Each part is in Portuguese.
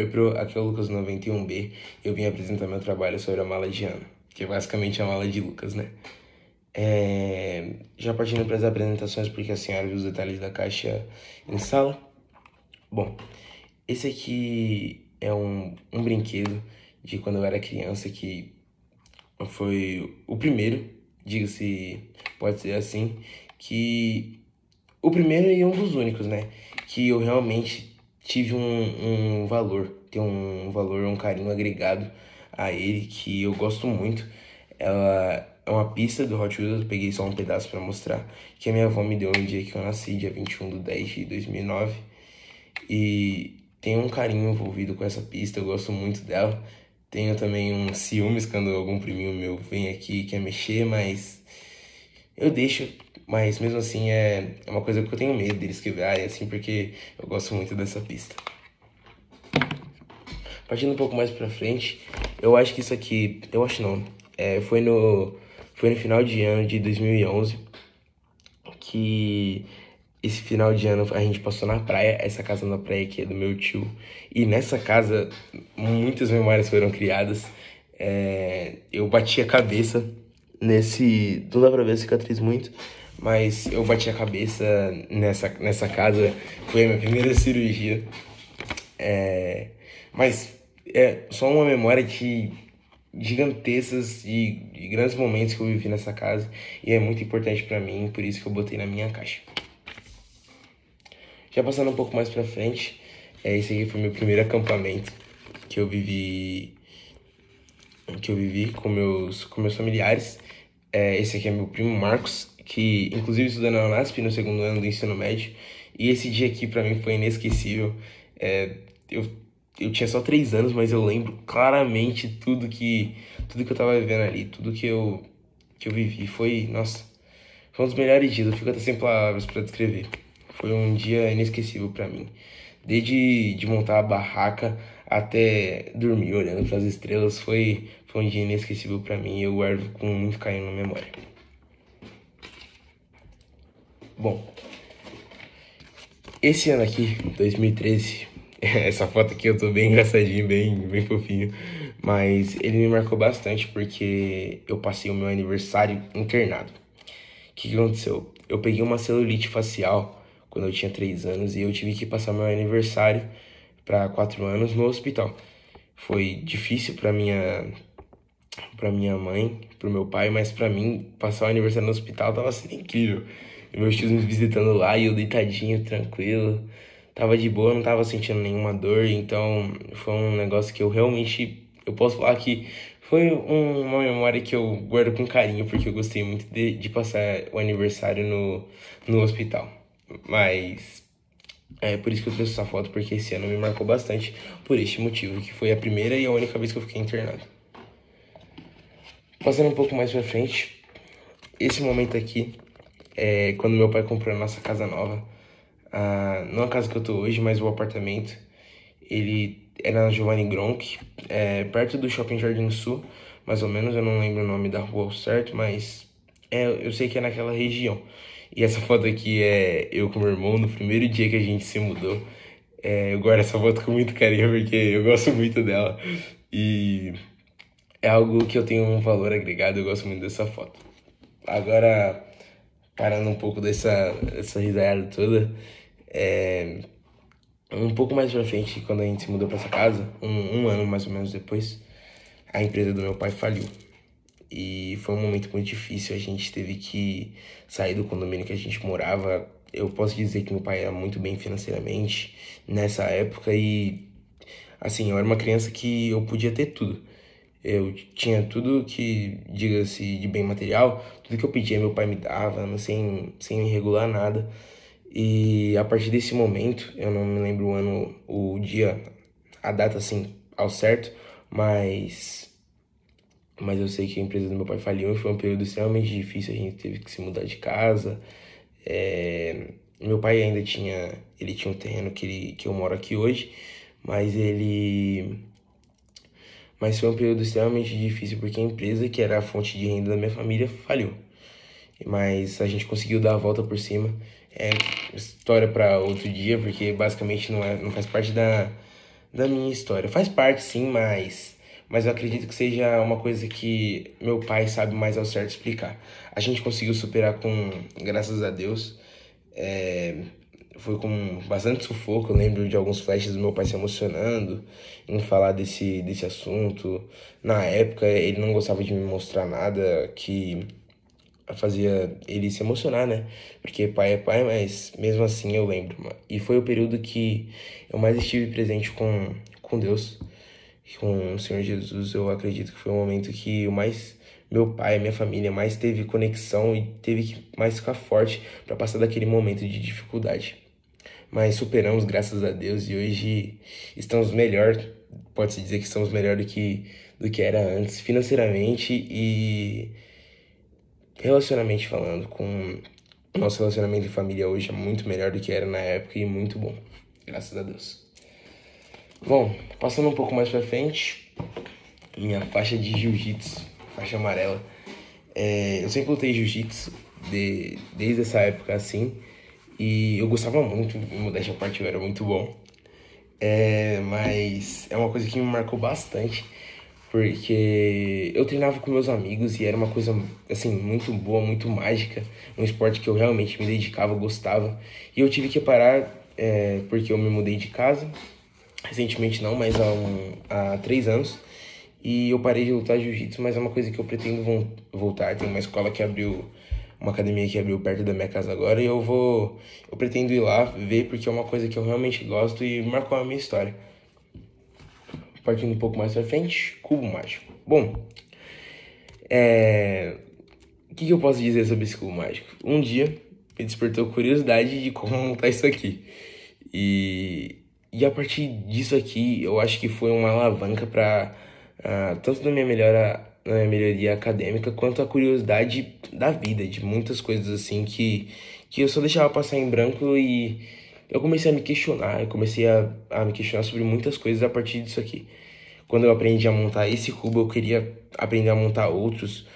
Aqui é o Lucas 91B. Eu vim apresentar meu trabalho sobre a mala de Ana, que é basicamente a mala de Lucas, né? Já partindo para as apresentações, porque a senhora viu os detalhes da caixa em sala. Bom, esse aqui é um brinquedo de quando eu era criança, que foi o primeiro, diga-se, pode ser assim, que o primeiro e um dos únicos, né? Que eu realmente tive um valor, tem um valor, um carinho agregado a ele, que eu gosto muito. Ela é uma pista do Hot Wheels, eu peguei só um pedaço pra mostrar, que a minha avó me deu no dia que eu nasci, dia 21/10/2009. E tem um carinho envolvido com essa pista, eu gosto muito dela. Tenho também uns ciúmes quando algum priminho meu vem aqui e quer mexer, mas eu deixo. Mas mesmo assim é uma coisa que eu tenho medo deles quebrarem, assim, porque eu gosto muito dessa pista. Partindo um pouco mais pra frente, eu acho que isso aqui, eu acho não, foi no final de ano de 2011 que esse final de ano a gente passou na praia, essa casa na praia aqui é do meu tio, e nessa casa muitas memórias foram criadas. Eu bati a cabeça não dá pra ver a cicatriz muito, mas eu bati a cabeça nessa casa, foi a minha primeira cirurgia. Mas é só uma memória de gigantescas de grandes momentos que eu vivi nessa casa, e é muito importante pra mim, por isso que eu botei na minha caixa. Já passando um pouco mais pra frente, esse aqui foi meu primeiro acampamento que eu vivi com meus familiares. Esse aqui é meu primo Marcos, que inclusive estuda na UNASP no segundo ano do ensino médio. E esse dia aqui pra mim foi inesquecível. É, eu, eu tinha só 3 anos, mas eu lembro claramente tudo que eu tava vivendo ali, tudo que eu vivi. Nossa, foi um dos melhores dias, eu fico até sem palavras pra descrever. Foi um dia inesquecível pra mim. Desde de montar a barraca até dormir olhando para as estrelas, foi um dia inesquecível pra mim e eu guardo com muito carinho na memória. Bom, esse ano aqui, 2013, essa foto aqui eu tô bem engraçadinho, bem fofinho, mas ele me marcou bastante porque eu passei o meu aniversário internado. O que aconteceu? Eu peguei uma celulite facial quando eu tinha 3 anos e eu tive que passar meu aniversário para 4 anos no hospital. Foi difícil para minha mãe, pro meu pai, mas pra mim, passar o aniversário no hospital tava sendo incrível. E meus tios me visitando lá e eu deitadinho, tranquilo. Tava de boa, não tava sentindo nenhuma dor, então foi um negócio que eu posso falar que foi uma memória que eu guardo com carinho, porque eu gostei muito de passar o aniversário no hospital. Mas é por isso que eu trouxe essa foto, porque esse ano me marcou bastante por este motivo, que foi a primeira e a única vez que eu fiquei internado. Passando um pouco mais pra frente, esse momento aqui é quando meu pai comprou a nossa casa nova. Não a casa que eu tô hoje, mas o apartamento. Ele era na Giovanni Gronk, perto do Shopping Jardim Sul, mais ou menos. Eu não lembro o nome da rua ao certo, mas eu sei que é naquela região. E essa foto aqui é eu com meu irmão no primeiro dia que a gente se mudou. Eu guardo essa foto com muito carinho porque eu gosto muito dela. E é algo que eu tenho um valor agregado, eu gosto muito dessa foto. Agora, parando um pouco dessa risada toda, um pouco mais pra frente, quando a gente se mudou pra essa casa, um ano mais ou menos depois, a empresa do meu pai faliu. E foi um momento muito difícil, a gente teve que sair do condomínio que a gente morava. Eu posso dizer que meu pai era muito bem financeiramente nessa época e, assim, eu era uma criança que eu podia ter tudo. Eu tinha tudo que, diga-se, de bem material, tudo que eu pedia meu pai me dava, mas sem me regular nada. E a partir desse momento, eu não me lembro o ano, o dia, a data assim, ao certo, mas eu sei que a empresa do meu pai faliu e foi um período extremamente difícil, a gente teve que se mudar de casa. Meu pai ele tinha um terreno que eu moro aqui hoje, mas mas foi um período extremamente difícil porque a empresa, que era a fonte de renda da minha família, faliu. Mas a gente conseguiu dar a volta por cima. É história para outro dia, porque basicamente não faz parte da minha história. Faz parte, sim, mas eu acredito que seja uma coisa que meu pai sabe mais ao certo explicar. A gente conseguiu superar com, graças a Deus. É, foi com bastante sufoco. Eu lembro de alguns flashes do meu pai se emocionando em falar desse assunto. Na época, ele não gostava de me mostrar nada que fazia ele se emocionar, né? Porque pai é pai, mas mesmo assim eu lembro. E foi o período que eu mais estive presente com Deus, com o Senhor Jesus. Eu acredito que foi o momento que o mais meu pai, minha família mais teve conexão e teve que mais ficar forte para passar daquele momento de dificuldade. Mas superamos, graças a Deus, e hoje estamos melhor, pode-se dizer que estamos melhor do que era antes, financeiramente e relacionamento falando, com nosso relacionamento em família hoje é muito melhor do que era na época e muito bom, graças a Deus. Bom, passando um pouco mais pra frente, minha faixa de jiu-jitsu, faixa amarela. Eu sempre lutei jiu-jitsu desde essa época assim, e eu gostava muito, em modéstia à parte eu era muito bom. Mas é uma coisa que me marcou bastante, porque eu treinava com meus amigos e era uma coisa, assim, muito boa, muito mágica, um esporte que eu realmente me dedicava, gostava. E eu tive que parar, porque eu me mudei de casa, recentemente não, mas há 3 anos. E eu parei de lutar jiu-jitsu, mas é uma coisa que eu pretendo voltar. Tem uma escola que abriu, uma academia que abriu perto da minha casa agora e eu pretendo ir lá ver porque é uma coisa que eu realmente gosto e marcou a minha história. Partindo um pouco mais pra frente, cubo mágico. Bom, o que eu posso dizer sobre esse cubo mágico? Um dia me despertou curiosidade de como montar isso aqui. E a partir disso aqui, eu acho que foi uma alavanca para tanto na minha melhoria acadêmica, quanto a curiosidade da vida, de muitas coisas assim que eu só deixava passar em branco e eu comecei a me questionar, eu comecei a me questionar sobre muitas coisas a partir disso aqui. Quando eu aprendi a montar esse cubo, eu queria aprender a montar outros.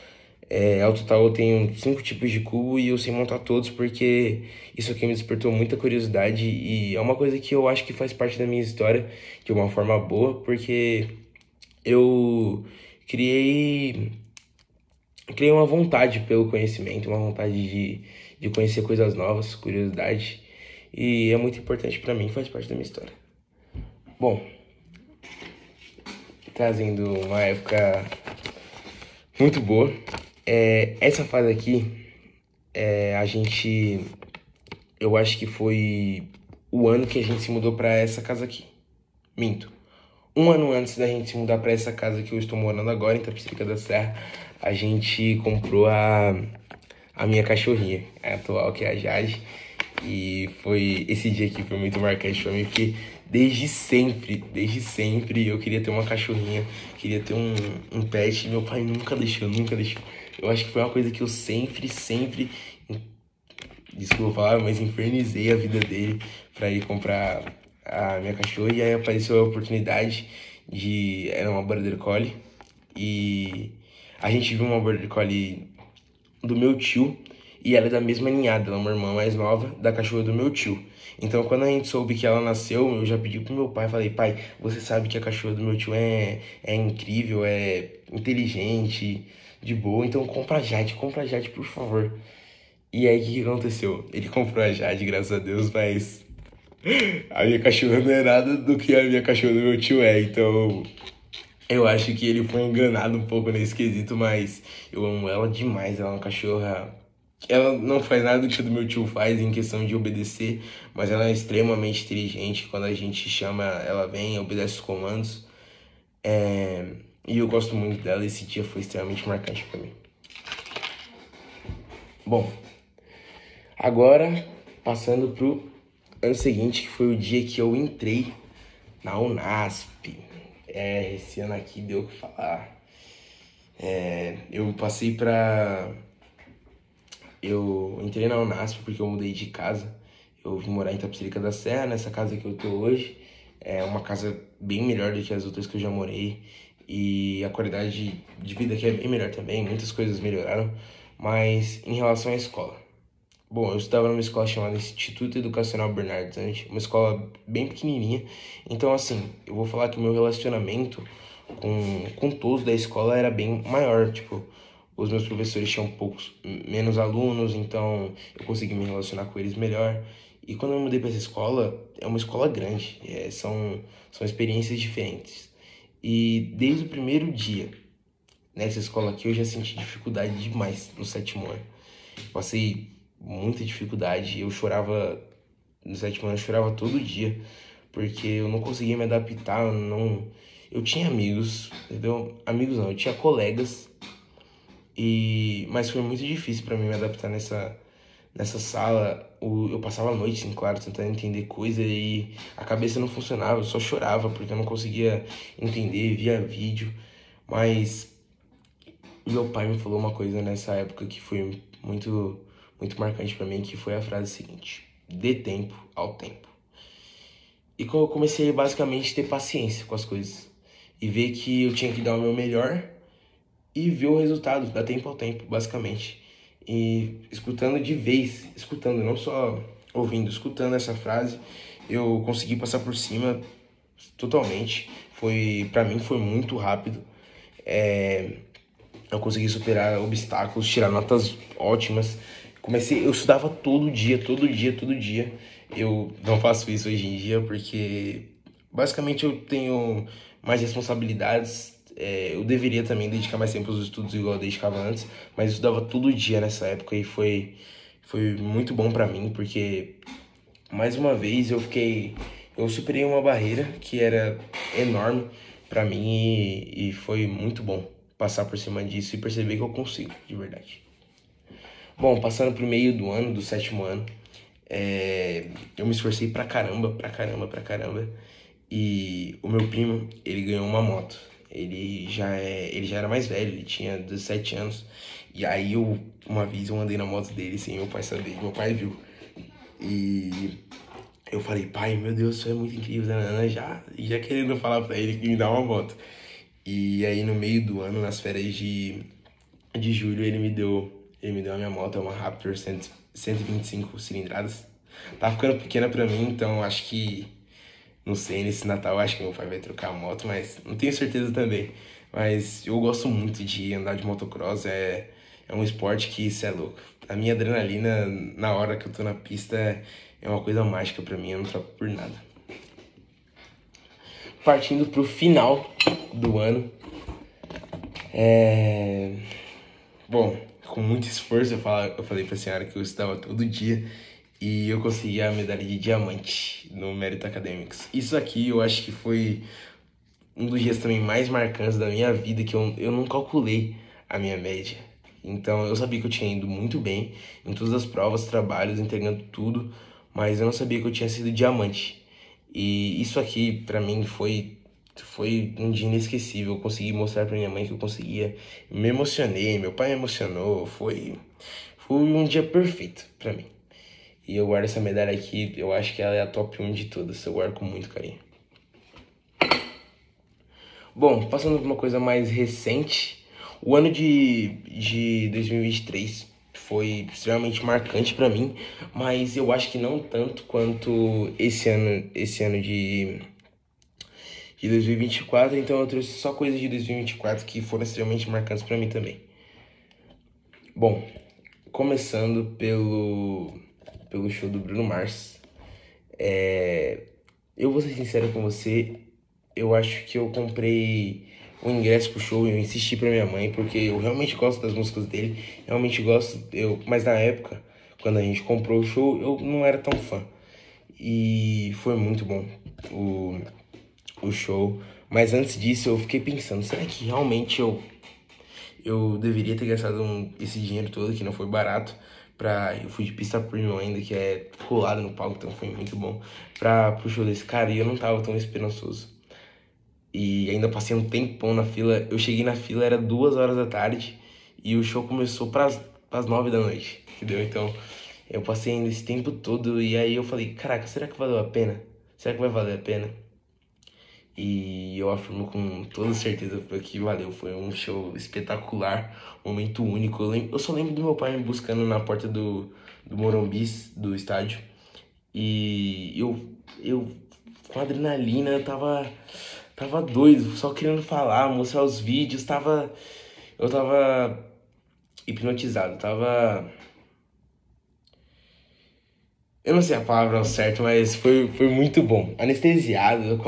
Ao total eu tenho 5 tipos de cubo e eu sei montar todos porque isso aqui me despertou muita curiosidade e é uma coisa que eu acho que faz parte da minha história de uma forma boa, porque eu criei, criei uma vontade pelo conhecimento, uma vontade de conhecer coisas novas, curiosidade, e é muito importante pra mim, faz parte da minha história. Bom, trazendo uma época muito boa, essa fase aqui, a gente, eu acho que foi o ano que a gente se mudou pra essa casa aqui. Minto. Um ano antes da gente se mudar pra essa casa que eu estou morando agora, em Itapecerica da Serra, a gente comprou a minha cachorrinha, a atual, que é a Jade. E esse dia aqui foi muito marcante pra mim, porque desde sempre eu queria ter uma cachorrinha, queria ter um pet, e meu pai nunca deixou, nunca deixou. Eu acho que foi uma coisa que eu sempre, desculpa falar, mas infernizei a vida dele pra ir comprar a minha cachorra. E aí apareceu a oportunidade era uma Border Collie, e a gente viu uma Border Collie do meu tio, e ela é da mesma ninhada, ela é uma irmã mais nova da cachorra do meu tio. Então, quando a gente soube que ela nasceu, eu já pedi pro meu pai, falei, pai, você sabe que a cachorra do meu tio é incrível, é inteligente, de boa, então compra a Jade, por favor. E aí, o que aconteceu? Ele comprou a Jade, graças a Deus, mas a minha cachorra não é nada do que a minha cachorra do meu tio é, então eu acho que ele foi enganado um pouco nesse quesito, mas eu amo ela demais. Ela é uma cachorra. Ela não faz nada do que o do meu tio faz em questão de obedecer, mas ela é extremamente inteligente. Quando a gente chama, ela vem, obedece os comandos. E eu gosto muito dela. Esse dia foi extremamente marcante pra mim. Bom, agora passando pro ano seguinte, que foi o dia que eu entrei na Unasp. Esse ano aqui deu o que falar. Eu passei pra. Eu entrei na Unasp porque eu mudei de casa. Eu vim morar em Itapecerica da Serra, nessa casa que eu tô hoje. É uma casa bem melhor do que as outras que eu já morei. E a qualidade de vida aqui é bem melhor também. Muitas coisas melhoraram. Mas em relação à escola. Bom, eu estudava numa escola chamada Instituto Educacional Bernardes Antes, uma escola bem pequenininha. Então, assim, eu vou falar que o meu relacionamento com todos da escola era bem maior. Tipo, os meus professores tinham menos alunos, então eu consegui me relacionar com eles melhor. E quando eu mudei para essa escola, é uma escola grande, são experiências diferentes. E desde o primeiro dia nessa escola aqui, eu já senti dificuldade demais no sétimo ano. Passei muita dificuldade. Eu chorava, no sétimo ano, eu chorava todo dia, porque eu não conseguia me adaptar, eu não... Eu tinha amigos, entendeu? Amigos não, eu tinha colegas, mas foi muito difícil pra mim me adaptar nessa sala. Eu passava a noite, sim, claro, tentando entender coisa e a cabeça não funcionava, eu só chorava porque eu não conseguia entender via vídeo. Mas meu pai me falou uma coisa nessa época que foi muito marcante pra mim, que foi a frase seguinte: dê tempo ao tempo. E quando eu comecei basicamente a ter paciência com as coisas e ver que eu tinha que dar o meu melhor e ver o resultado, dar tempo ao tempo, basicamente. E escutando de vez, escutando, não só ouvindo, escutando essa frase, eu consegui passar por cima totalmente. Para mim foi muito rápido. Eu consegui superar obstáculos, tirar notas ótimas. Eu estudava todo dia, todo dia, todo dia. Eu não faço isso hoje em dia porque basicamente eu tenho mais responsabilidades. Eu deveria também dedicar mais tempo aos estudos igual eu dedicava antes, mas eu estudava todo dia nessa época e foi muito bom pra mim porque mais uma vez eu superei uma barreira que era enorme pra mim e foi muito bom passar por cima disso e perceber que eu consigo, de verdade. Bom, passando pro meio do ano, do sétimo ano, eu me esforcei pra caramba, pra caramba, pra caramba. E o meu primo, ele ganhou uma moto. Ele já era mais velho, ele tinha 17 anos. E aí uma vez eu andei na moto dele sem meu pai saber, meu pai viu. E eu falei, pai, meu Deus, isso é muito incrível, né? Já querendo falar pra ele que me dá uma moto. E aí no meio do ano, nas férias de julho, ele me deu a minha moto, é uma Raptor 125 cilindradas. Tá ficando pequena pra mim, então acho que, não sei, nesse Natal acho que meu pai vai trocar a moto, mas não tenho certeza também. Mas eu gosto muito de andar de motocross, é um esporte que isso é louco. A minha adrenalina na hora que eu tô na pista é uma coisa mágica pra mim, eu não troco por nada. Partindo pro final do ano, bom, com muito esforço eu falei pra senhora que eu estudava todo dia e eu consegui a medalha de diamante no Mérito Acadêmicos. Isso aqui eu acho que foi um dos dias também mais marcantes da minha vida, que eu não calculei a minha média. Então eu sabia que eu tinha ido muito bem em todas as provas, trabalhos, entregando tudo, mas eu não sabia que eu tinha sido diamante. E isso aqui pra mim foi um dia inesquecível. Eu consegui mostrar pra minha mãe que eu conseguia. Me emocionei, meu pai me emocionou. Foi um dia perfeito pra mim. E eu guardo essa medalha aqui, eu acho que ela é a top 1 de todas. Eu guardo com muito carinho. Bom, passando por uma coisa mais recente, o ano de 2023 foi extremamente marcante pra mim, mas eu acho que não tanto quanto esse ano de 2024, então eu trouxe só coisas de 2024 que foram extremamente marcantes pra mim também. Bom, começando pelo show do Bruno Mars. Eu vou ser sincero com você, eu acho que eu comprei o ingresso pro show e eu insisti pra minha mãe, porque eu realmente gosto das músicas dele, realmente gosto, mas na época, quando a gente comprou o show, eu não era tão fã. E foi muito bom o show. Mas antes disso eu fiquei pensando, será que realmente eu deveria ter gastado esse dinheiro todo, que não foi barato, eu fui de pista premium ainda, que é colado no palco, então foi muito bom, pro show desse cara, e eu não tava tão esperançoso. E ainda passei um tempão na fila, eu cheguei na fila, era 2 horas da tarde, e o show começou pras 9 da noite, entendeu? Então, eu passei ainda esse tempo todo, e aí eu falei, caraca, será que valeu a pena? Será que vai valer a pena? E eu afirmo com toda certeza que valeu. Foi um show espetacular, um momento único. Eu só lembro do meu pai me buscando na porta do Morumbi, do estádio. E eu com adrenalina, tava doido, só querendo falar, mostrar os vídeos, eu tava hipnotizado, eu não sei a palavra ao certo, mas foi muito bom, anestesiado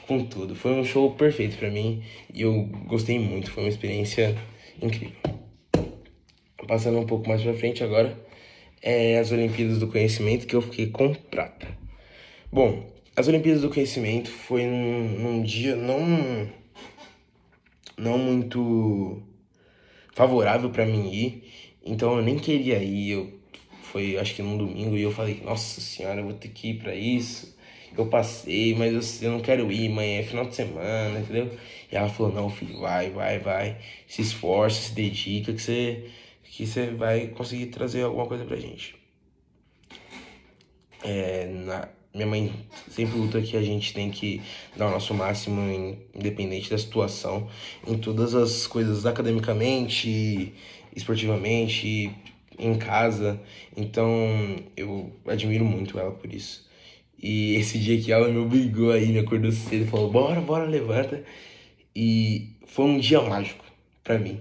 com tudo. Foi um show perfeito pra mim e eu gostei muito, foi uma experiência incrível. Passando um pouco mais pra frente agora, as Olimpíadas do Conhecimento, que eu fiquei com prata. Bom, as Olimpíadas do Conhecimento foi num dia não muito favorável pra mim ir, então eu nem queria ir. Foi acho que num domingo e eu falei, nossa senhora, eu vou ter que ir pra isso. Eu passei, mas eu não quero ir, mãe, é final de semana, entendeu? E ela falou, não, filho, vai, se esforça, se dedica, que você vai conseguir trazer alguma coisa pra gente. Minha mãe sempre luta que a gente tem que dar o nosso máximo, independente da situação, em todas as coisas, academicamente, esportivamente, em casa. Então eu admiro muito ela por isso. E esse dia que ela me obrigou aí, me acordou cedo, falou: bora, levanta. E foi um dia mágico pra mim.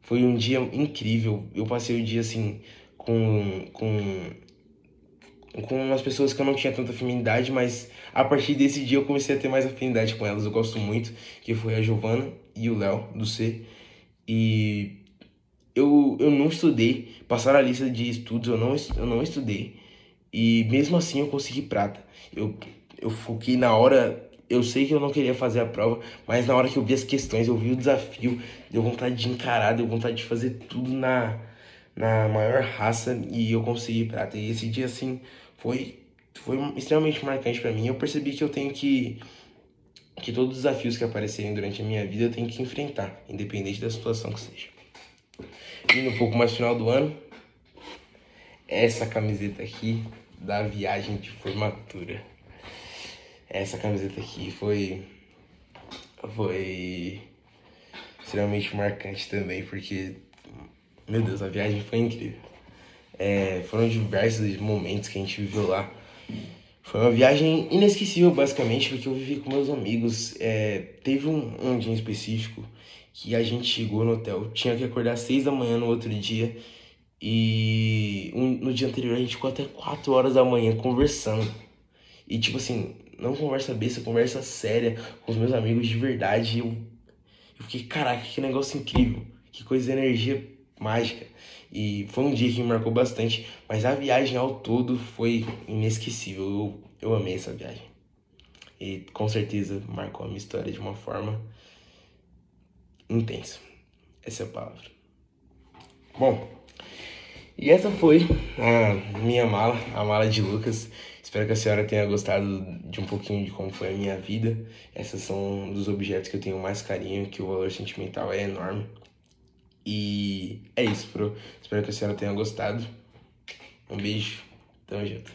Foi um dia incrível. Eu passei o dia assim com umas pessoas que eu não tinha tanta afinidade, mas a partir desse dia eu comecei a ter mais afinidade com elas. Eu gosto muito, que foi a Giovana e o Léo, do C. E eu não estudei, passaram a lista de estudos, eu não estudei. E mesmo assim eu consegui prata. Eu foquei na hora, eu sei que eu não queria fazer a prova, mas na hora que eu vi as questões, eu vi o desafio, deu vontade de encarar, deu vontade de fazer tudo na maior raça e eu consegui prata. E esse dia, assim, foi extremamente marcante pra mim. Eu percebi que eu tenho que todos os desafios que aparecerem durante a minha vida eu tenho que enfrentar, independente da situação que seja. Indo um pouco mais final do ano, essa camiseta aqui da viagem de formatura. Essa camiseta aqui foi extremamente marcante também, porque, meu Deus, a viagem foi incrível. Foram diversos momentos que a gente viveu lá. Foi uma viagem inesquecível, basicamente, porque eu vivi com meus amigos. Teve um dia em específico que a gente chegou no hotel, tinha que acordar às 6 da manhã no outro dia. E no dia anterior a gente ficou até 4 horas da manhã conversando. E tipo assim, não conversa besta, conversa séria com os meus amigos de verdade. Eu fiquei, caraca, que negócio incrível. Que coisa de energia mágica. E foi um dia que me marcou bastante. Mas a viagem ao todo foi inesquecível. Eu amei essa viagem. E com certeza marcou a minha história de uma forma intensa. Essa é a palavra. Bom, e essa foi a minha mala, a mala de Lucas. Espero que a senhora tenha gostado de um pouquinho de como foi a minha vida. Esses são um dos objetos que eu tenho mais carinho, que o valor sentimental é enorme. E é isso, pro. Espero que a senhora tenha gostado. Um beijo, tamo junto.